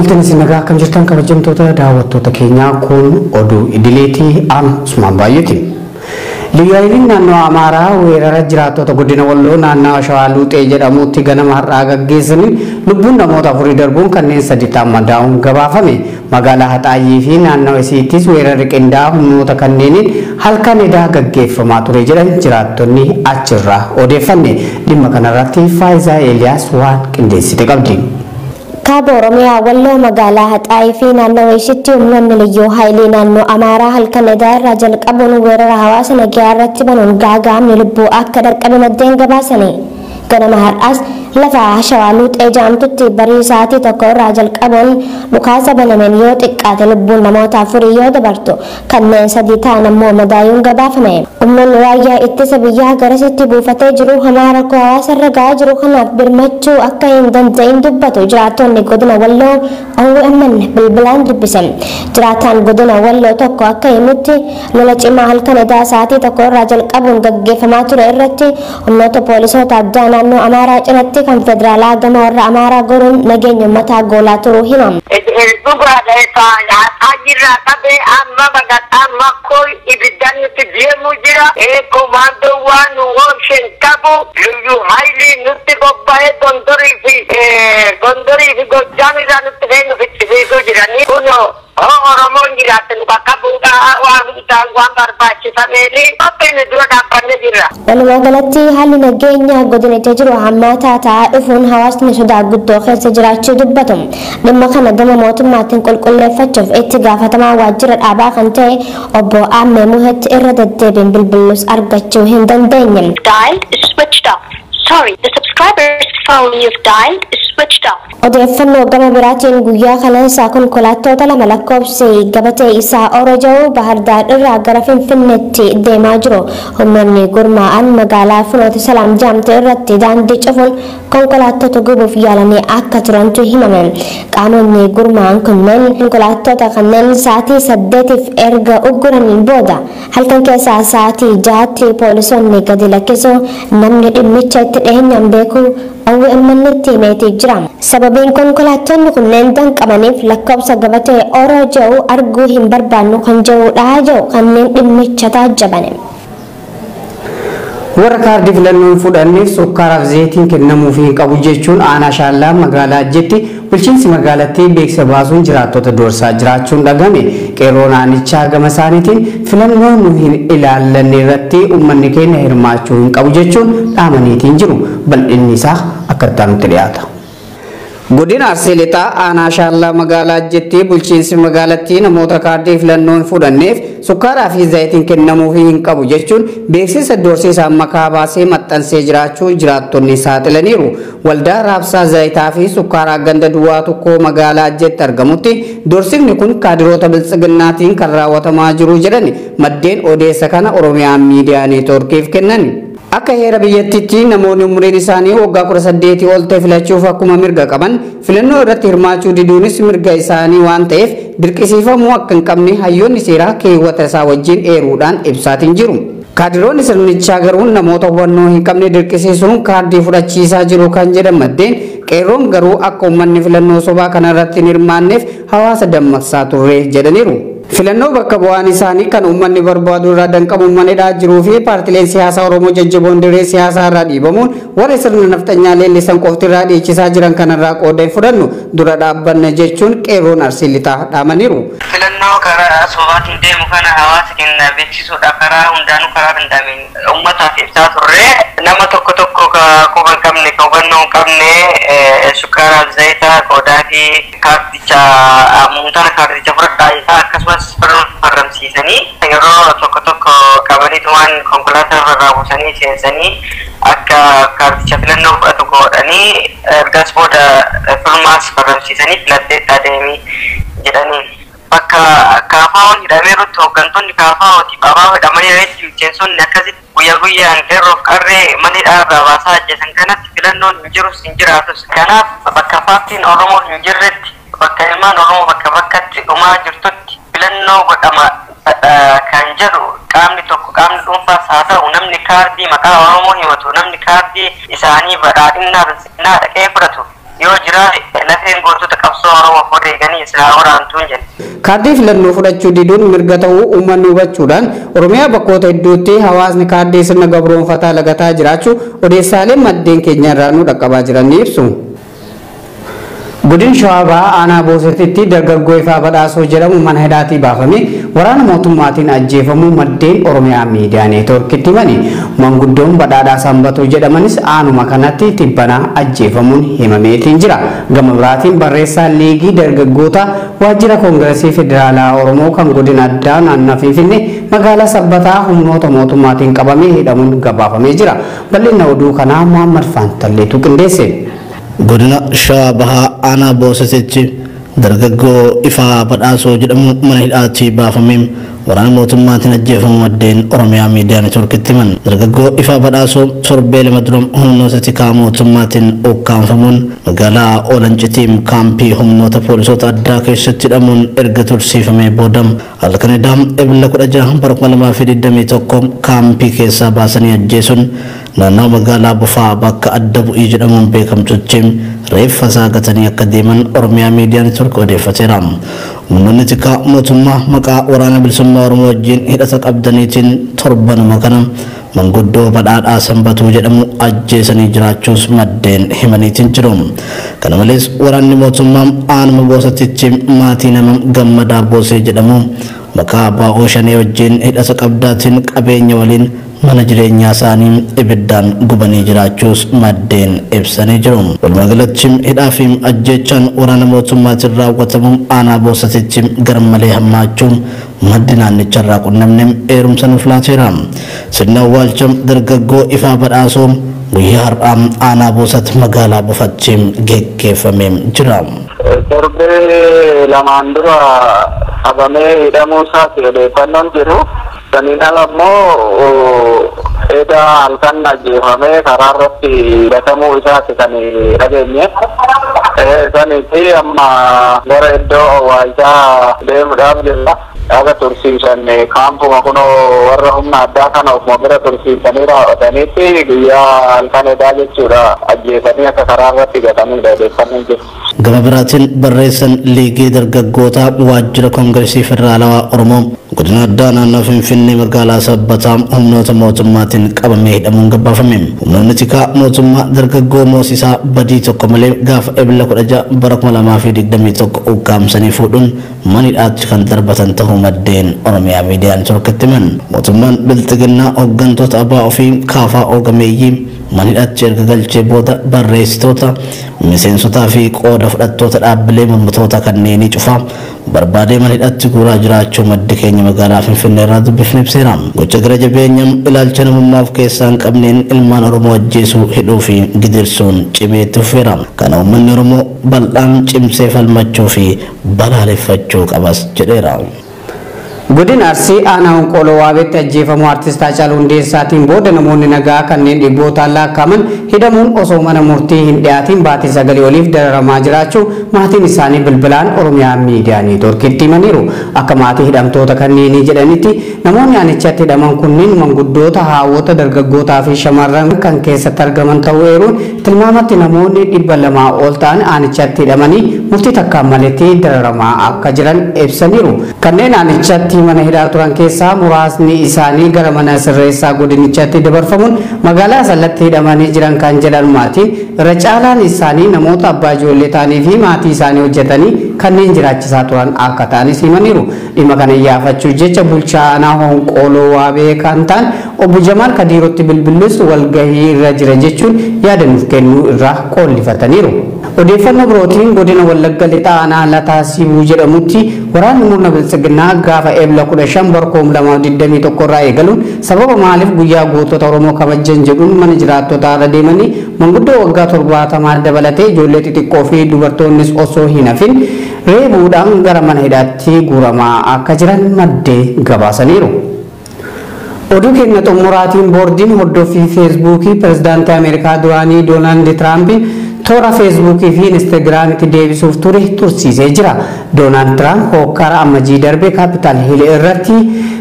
Attamolten sinagaa kan jirtan kabajamtoota daawwattoota keenyaa kun oduu idileetii Usmaan Baay'eeti. Liyyaaleen naannoo Amaaraa weerara jiraattota godina Walloo naannoo Shawaa Luuxee jedhamutti ganama har'aa gaggeessaniin lubbuun namoota afurii darbuun kanneen sadi madaa'uun gabaafame. Magaalaa Haxaayyii fi naannoo isiittis weerarri qindaa'aa humnoota kanneeniin halkan edaa gaggeeffamaa ture jedhan jiraattonni achirraa odeeffanne. Dhimma kanarratti Faayizaa Eeliyaas waan qindeessite qabdi. Kaaba Oromiyaa Walloo magaalaa Haxaayyii fi naannoo isiitti humnoonni liyyuu haayilee naannoo Amaaraa halkan edaa irraa jalqabuun weerara hawaasa nagaa irratti banuun gaagaamni lubbuu akka dhaqqabe maddeen gabaasanii. Ganama har'aas lafa Shawaa Luuxee jedhamtutti barii sa'aatii tokko irraa jalqabuun dhukaasa banameen yoo xiqqaate lubbuun namoota afurii yoo dabartu kanneen sadii ta'an ammoo madaa'uun gabaafame. Humnoonni raayyaa ittisa biyyaa garasitti buufatee jiru hamaa rakkoo hawaasa irra gahaa jiru kanaaf birmachuu akka hin danda'in dubbatu jiraattonni godina Walloo OMN bilbilaan dubbisan. Jiraataan godina Walloo tokko akka himutti lola cimaa halkan edaa sa'aatii tokko irraa jalqabuun gaggeeffamaa ture irratti humnoota poolisoota addaa naannoo Amaaraa cinatti kan federaalaa gama warra Amaaraa goruun nageenya uummataa goolaa turuu himam. Oromoon jiraatan bakka bu'uudhaa waan isaan waan barbaachisaniini qophiin dura dhaabbanne jirra. Walumaa galatti haalli nageenyaa godinicha jiru hammaataa ta'aa dhufuun hawaasni sodaa guddoo keessa jiraachuu dubbatu. Dhimma kana gama mootummaatiin qulqulleeffachuuf itti gaafatamaa waajjira dhaabaa kan ta'e obbo Aammee Muhetti irra deddeebiin bilbilus argachuu hin dandeenye. Dialed is switched off. Sorry, the subscriber's phone you've dialed is switched off. Odeeffannoo gama biraatiin guyyaa kaleessaa konkolaattota lama lakkoofsi gabatee isaa Oroja'uu Bahardaar irraa gara Finfinneetti deemaa jiru. Humnoonni gurmaa'an magaalaa Funoota Salaam jedhamte irratti daandii cufuun konkolaattota gubuuf yaalanii akka turantu himame. Qaamonni gurmaa'an kunneen konkolaattota kanneen sa'aatii 8tiif erga ugguraniin booda halkan keessaa sa'aatii 6tti poolisoonni gadi lakkisuu namni dhimmicha itti dhiyeenyaan beeku OMN'tti himeetii jira. Sababiin konkolaattonni kunneen danqamaniif lakkoofsa gabatee Oroja'uu arguu hin barbaannu kan jedhudha jedhu kanneen dhimmicha taajjabane. Warra kaardii filannoon fudhanneef sukkaaraaf zayitiin kennamuufii hin qabu jechuun aanaa shaallaa magaalaa Ajjeetti bulchiinsi magaalattii beeksisa baasuun jiraattota doorsaa jiraachuun dhagame. Qeerroo naannichaa gama isaaniitiin filannoo nu hin ilaallanne irratti uummanni keenya hirmaachuu hin qabu jechuun dhaamaniitiin jiru. Bal'inni isaa akka nutti dhiyaata. Godina Arsii Lixaa aanaa shaallaa magaalaa Ajjeetti bulchiinsi magaalattii namoota kaardii filannoon fudhanneef sukkaaraa fi zayitiin kennamuufii hin qabu jechuun beeksisa doorsisaa makaa baasee maxxansee jiraachuu jiraattonni saaxilaniiru. Waldaa raabsaa zayitaa fi sukkaaraa ganda duwwaa tokkoo magaalaa Ajjeetti argamutti doorsifni kun kaadiroota biltsiginnaatiin kan raawwatamaa jiru jedhani maddeen odeessa kana Oromiyaa Miidiyaa Neetwoorkiif kennan. Akka heera biyyattiitti namoonni umriin isaanii waggaa 18 ol ta'e filachuuf akkuma mirga qaban filannoo irratti hirmaachuu diduunis mirga isaanii waan ta'eef dirqisiifamuu akka hin qabne hayyoonni seeraa keewwata isaa wajjin eeruudhaan ibsaatiin jiru. Kaadiroonni sirnichaa garuu namoota hubannoo hin qabne dirqisiisuun kaardii fudhachiisaa jiru kan jedhan maddeen qeerroon garuu akka uummanni filannoo sobaa kanarratti hin hirmaanneef hawaasa dammaqsaa turre jedhaniiru. Filannoo bakka bu'aan isaanii kan uummanni barbaadu irraa danqamuun manedhaa jiruu fi paartileen siyaasaa Oromoo jajjaboon dirree siyaasaa irraa dhiibamuun warra sirna nafxanyaa leellisan qofti irraa dhiichisaa jiran kanarraa qooda hin fudhannu dura dhaabbanna jechuun qeerroon Arsii Lixaa dhaamaniiru. Filannoo karaa sobaatiin deemu kana hawaasa keenya beeksisuudhaaf karaa hundaanuu karaa danda'ameen uummataaf ibsaa turre nama tokko tokko quba hin qabne hubannoo hin qabne sukkaaraaf zayitaa qoodaa fi kaardicha muumtana kaardicha fudhadhaa isaa akkasumas farramsiisanii yeroo tokko tokko qabaniitu waan konkolaataa irra raawwatanii seensanii akka kaardicha filannoo fudhatu godhanii ergas booda filmaas farramsiisanii filatteetti adeemii jedhanii bakka kaafaawwan hidhameerutti hooggantoonni kaafaawotiif abaa hidhamanii irratti miseensonni akkasitti guyyaa guyyaan qeerroof qarree manidhaa irraa baasaa ajjeesan kanatti filannoon hin jirus hin jiraatus. Kanaaf bakka paartiin Oromoo hin jirretti bakka ilmaan Oromoo bakka bakkatti dhumaa jirtutti filannoo godhama kan jedhu qaamni tokko qaamni dhuunfaas haa ta'u namni kaardii maqaa Oromoo himatu namni kaardii isaanii badhaadhinaa biltsiginnaa dhaqee fudhatu yoo jiraate lafeen gootota qabsoo Oromoo wareeganii isaa waraantuun jenna. Kaardii filannoo fudhachuu diduun mirga ta'uu uummanni hubachuudhaan Oromiyaa bakkoota hedduutti hawaasni kaardii sirna gabroonfataa lagataa jiraachuu odeessaaleen maddeen keenya irraa nu dhaqqabaa jiran ni ibsu. Godina Shawaa Bahaa aanaa Booseetitti dargaggoo Ifaa Badhaasoo jedhamu mana hidhaatii baafame waraana mootummaatiin ajjeefamuu maddeen Oromiyaa miidiyaa neetwoorkiitti himani. Manguddoon Badhaadhaa Sanbatuu jedhamanis aanuma kanatti tibbana ajjeefamuun himameetiin jira. Gama biraatiin barreessaan liigii dargaggoota waajjira koongireesii federaalaa Oromoo kan godina addaa naannoo Finfinnee magaalaa Sabbataa humnoota mootummaatiin qabamee hidhamuun gabaafamee jira. Bal'ina oduu kanaa Muhammad Faantalleetu qindeesse. Godina Shawaa Bahaa aanaa Booseetitti dargaggoo Ifaa Badhaasoo jedhamu mana hidhaatii baafamee waraana mootummaatiin ajjeefamu maddeen Oromiyaa miidiyaa neetwoorkiitti himan. Dargaggoo Ifaa Badhaasoo torbee lama dura humnoota tikaa mootummaatiin ukkaanfamuun magaalaa Olancitiim kaampii humnoota poolisoota addaa keessatti hidhamuun erga tursiifamee booda halkan edaa ebila 16 bara 2021 kaampii keessaa baasanii ajjeesuun naannoo magaalaa Bofaa bakka adda bu'ii jedhamuun beekamtutti reeffa isaa gatanii akka deeman Oromiyaa miidiyaa neetwoorkii odeeffateera. Humnoonni tikaa mootummaa maqaa waraana bilisummaa Oromoo wajjin hidhata qabdaniitiin torbanuma kana manguddoo Badhaadhaa Sanbatuu jedhamu ajjeesanii jiraachuus maddeen himaniitiin jiru. Kana malees waraanni mootummaa aanuma Booseetitti maatii nama Gammadaa Boosee jedhamu maqaa Abbaa Shanee wajjin hidhata qabdaatiin qabeenya waliin mana jireenyaa isaanii ibiddaan gubanii jiraachuus maddeen ibsanii jiru. Walumaagalatti hidhaa fi ajjeechaan waraana mootummaatiin raawwatamu aanaa Booseetitti garmalee hammaachuun maddi naannicharraa qunnamne eerumsa nuuf laateera. Sirna awwaalcha dargaggoo Ifaa Badhaasoo guyyaa har'aa aanaa Booseet magaalaa Bofaatti geggeeffamee jira. Torbee lamaan dura qabamee hidhamuu isaati odeeffannoon jiru. Saniin ala immoo edaa halkan ajjeefamee karaa irratti gatamuu isaati kan dhageenye. Saniifi amma gara iddoo awwaalchaa deemuudhaaf jirra. Akka tursiisan kaampuma kunoo warra humna addaa kana ofuma bira tursiisanii raawwataniitti guyyaa halkan edaa jechuudha ajjeefanii akka karaa irratti gatamudha odeeffannoon jiru. Gama biraatiin barreessaan liigii dargaggoota waajjira koongireesii federaalawaa Oromoo godina addaa naannoo Finfinnee magaalaa Sabbataa humnoota mootummaatiin qabamee hidhamuun gabaafame. Humnoonni tikaa mootummaa dargaggoo Moosisaa badii tokko malee gaafa ebila 16 bara 2021 ukkaamsanii fuudhuun mana hidhaatti kan darbatan ta'uu maddeen Oromiyaa miidiyaa neetwoorkiitti himan. Mootummaan biltiginnaa hooggantoota abbaa ofii kaafaa oogameeyyii mana hidhaatti erga galchee booda barreessitoota miseensotaa fi qooda fudhattoota dhaabbilee mormitoota kanneenii cufaa barbaadee mana hidhaatti guuraa jiraachuu maddi keenya magaalaa Finfinnee irraa dubbifne ibseera. Gocha gara jabeenyaa ilaalcha namummaa of keessaa hin qabneen ilmaan Oromoo ajjeesuu, hidhuu fi gidirsuun cimeetti fufeera. Kana uummanni Oromoo bal'aan cimsee falmachuu fi balaaleffachuu qabas jedheera. Godina Arsii aanaa Onqoloo Waabeetti ajjeefamuu artist Haacaaluu Hundeessaatiin booda namoonni nagaa kanneen dhibbootaan lakkaa'aman hidhamuun osoo mana murtii hin dhiyaatiin baatii 9 oliif dararamaa jiraachuu maatiin isaanii bilbilaan Oromiyaa miidiyaa neetwoorkiitti himaniiru. Akka maatii hidhamtoota kanneenii jedhanitti namoonni aanichatti hidhaman kunneen manguddoota, haawwota, dargaggootaa fi shamarran kan keessatti argaman ta'uu eeruun tilmaamatti namoonni 200 ol ta'an aanichatti hidhamanii murtii takkaan maletti dararamaa akka jiran ibsaniiru. Kanneen aanichatti mana hidhaa turan keessaa muraasni isaanii gara mana sirreessaa godinichaatti dabarfamuun magaalaa Asallatti hidhamanii jiran kan jedhan maatiin irra caalaan isaanii namoota abbaa ijoollee ta'anii fi maatii isaanii hojjetanii kanneen jiraachisaa turan akka ta'anis himaniiru. Dhimma kana iyyaafachuuf jecha bulchaa aanaa Onqoloo Waabee kan ta'an obbo Jamaal Kadiirootti bilbiluus walgahii irra jira jechuun yaada nuuf kennuu irraa qoollifataniiru. Odeeffannoo birootiin godina Wallagga Lixaa aanaa Lataa Sibuu jedhamutti waraanni murna biltsiginnaa gaafa ebla 15 bara 2021 irraa eegaluun sababa maaliif guyyaa gootota Oromoo kabajan jedhuun mana jiraattota irra deemanii manguddoo waggaa 70 dabalatee ijoollee xixiqqoo fi dubartoonnis osoo hin hafin reebuudhaan gara mana hidhaatti guuramaa akka jiran maddee gabaasaniiru. Oduu keenya xumuraatiin boordiin hordoffii feesbuukii pirezidaantii Ameerikaa duraanii Doonaald Tiraamp toora feesbuukii fi instaagiraamitti deebisuuf ture tursiisee jira. Doonaald Tiraamp hokkara ammajii darbe Kaapitaal Hiil irratti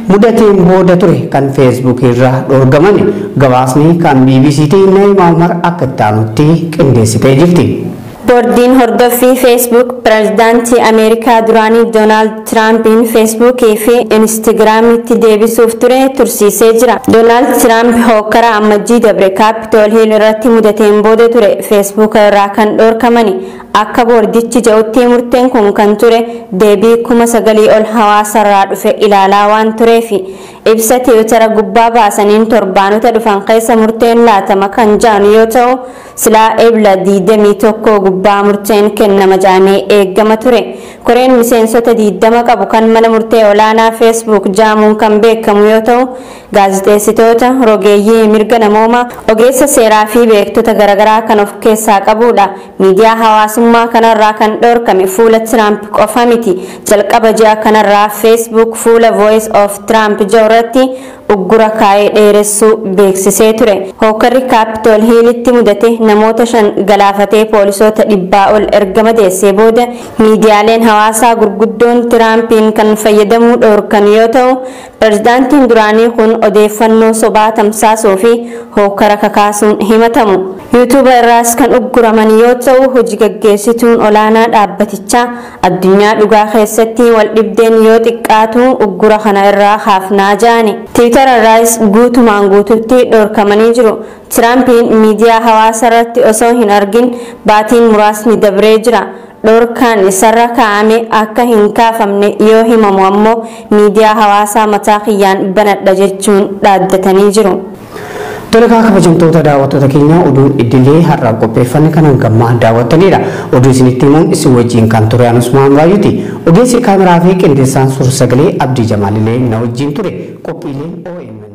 mudateen booda ture kan feesbuukii irraa dhorgaman. Gabaasni kan BBC'ti Naayima Umar akka itti aanutti qindeessitee jirti. boordiin hordoffii Facebook pirezidaantii Ameerikaa duraanii Doonaald Tiraampin Feesbuukii fi Instaagiraamitti deebisuuf ture tursiisee jira. Doonaald Tiraamp hokkara ammajjii dabre Kaapitool Hiil irratti mudateen booda ture Facebook irraa kan dhorkamani. Akka boordichi jedhutti murteen kun kan ture deebii 9,000 ol hawaasarraa dhufe ilaalaa waan tureef ibsa Tiwitara gubbaa baasaniin torbaanota dhufan keessa murteen laatama kan jaan yoo ta'u silaa ebla 21 gubbaa murteen kennama jaamee eeggama ture. Koreen miseensota 20 qabu kan mana murtee olaanaa Facebook jaamuun kan beekamu yoo ta'u gaazexeessitoota, rogeeyyii mirga namoomaa, ogeessa seeraa fi beektota garaagaraa kan of keessaa qabudha. Miidiyaa hawaasummaa kanarraa kan dhorkame fuula Trump qofa miti. Jalqaba ji'a kanarraa Facebook fuula Voice of Trump irratti uggura kaa'ee dheeressuu beeksisee ture. Hokkarri Kaapitool Hiilitti mudate namoota 5 galaafatee poolisoota 100 ol erga madeessee booda miidiyaaleen hawaasaa gurguddoon Tiraampiin kan fayyadamuu dhorkan yoo ta'u pirezidaantiin duraanii kun odeeffannoo sobaa tamsaasuu fi hokkara kakaasuun himatamu. YouTube irraas kan ugguraman yoo ta'u hojii gaggeessituun olaanaa dhaabbatichaa addunyaa dhugaa keessatti wal dhibdeen yoo xiqqaatu uggura kana irraa haafnaa jaani. Twitter irraas guutumaan guututti dhorkamanii jiru. Tiraampiin miidiyaa hawaasaa irratti osoo hin argin baatiin muraasni dabree jira. Dhorkaan isarra kaa'ame akka hin kaafamne yoo himamu ammoo miidiyaa hawaasaa mataa kiyyaan banadha jechuun dhaaddatanii jiru. Tolaka kabajamtoota daawwattoota keenya oduun idilee har'a qopheeffanne kanan gammaa daawwattanidha. Oduu isinitti himuun isin wajjin kan ture Anus Maamraayuti. Ogeessi kaameraa fi qindeessaan suur sagalee Abdii Jamaalillee na wajjin ture. Qophiileen OMN